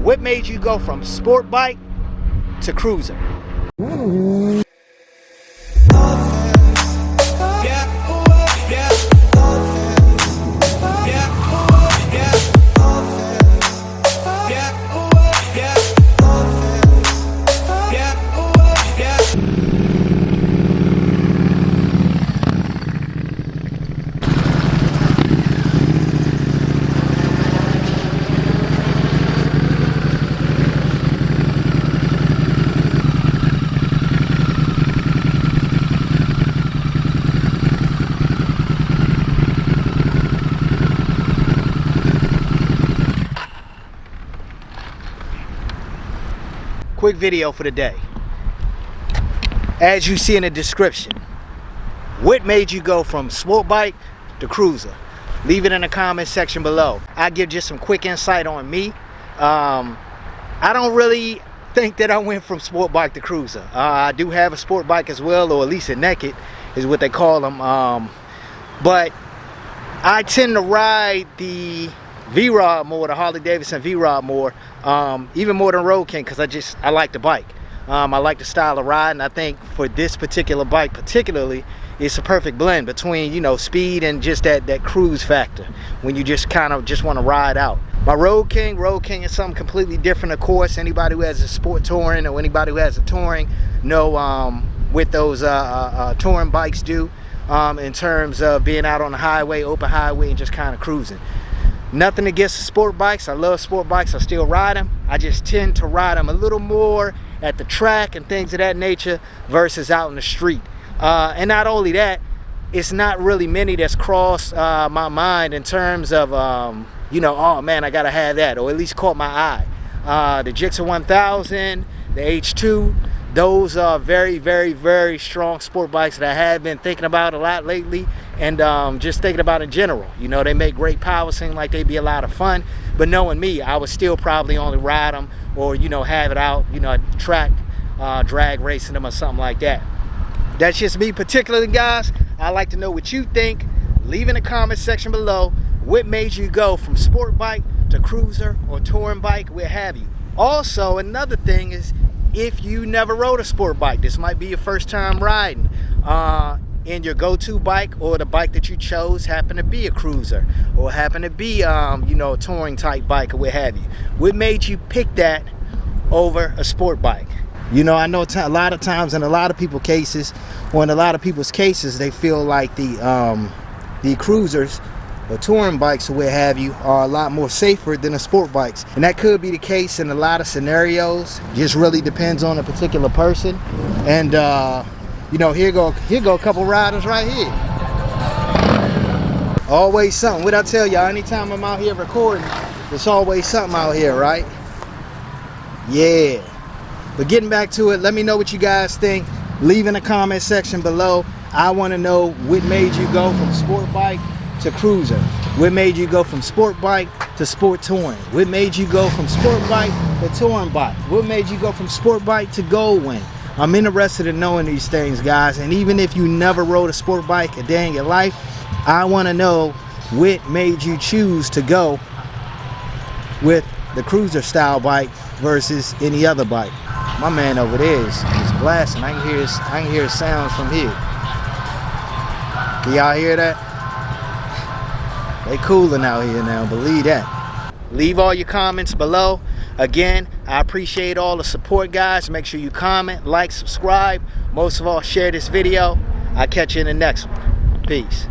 What made you go from sport bike to cruiser? Quick video for the day. As you see in the description, what made you go from sport bike to cruiser? Leave it in the comment section below. I'll give just some quick insight on me. I don't really think that I went from sport bike to cruiser. I do have a sport bike as well, or at least a naked is what they call them. But I tend to ride the V-Rod more, the Harley Davidson V-Rod more, even more than Road King, because I like the bike. I like the style of riding. I think for this particular bike particularly, it's a perfect blend between, you know, speed and just that cruise factor when you just kind of just want to ride out. My Road King is something completely different, of course. Anybody who has a sport touring or anybody who has a touring know what those touring bikes do in terms of being out on the highway, open highway, and just kind of cruising. Nothing against the sport bikes. I love sport bikes. I still ride them. I just tend to ride them a little more at the track and things of that nature versus out in the street. And not only that, it's not really many that's crossed my mind in terms of, you know, oh man, I gotta have that, or at least caught my eye. The Gixxer 1000, the H2, those are very, very, very strong sport bikes that I have been thinking about a lot lately, and just thinking about in general. You know, they make great power, seem like they'd be a lot of fun, but knowing me, I would still probably only ride them or, you know, have it out, you know, at the track, drag racing them or something like that. That's just me particularly, guys. I'd like to know what you think. Leave in the comment section below what made you go from sport bike to cruiser or touring bike, where have you. Also, another thing is, if you never rode a sport bike, this might be your first time riding, and your go-to bike or the bike that you chose happen to be a cruiser or happen to be you know, a touring type bike or what have you. What made you pick that over a sport bike? You know, I know a lot of times in a lot of people's cases, or in a lot of people's cases, they feel like the cruisers or touring bikes or what have you are a lot more safer than the sport bikes, and that could be the case in a lot of scenarios. Just really depends on a particular person. And you know, here go a couple riders right here. Always something. What I tell y'all, anytime I'm out here recording, there's always something out here, right? Yeah. But getting back to it, let me know what you guys think. Leave in the comment section below. I want to know what made you go from sport bike to cruiser. What made you go from sport bike to sport touring? What made you go from sport bike to touring bike? What made you go from sport bike to Goldwing? I'm interested in knowing these things, guys. And even if you never rode a sport bike a day in your life, I want to know what made you choose to go with the cruiser style bike versus any other bike. My man over there is blasting. I can hear his sounds from here. Can y'all hear that? They cooling out here now, believe that. Leave all your comments below. Again, I appreciate all the support, guys. Make sure you comment, like, subscribe. Most of all, share this video. I'll catch you in the next one. Peace.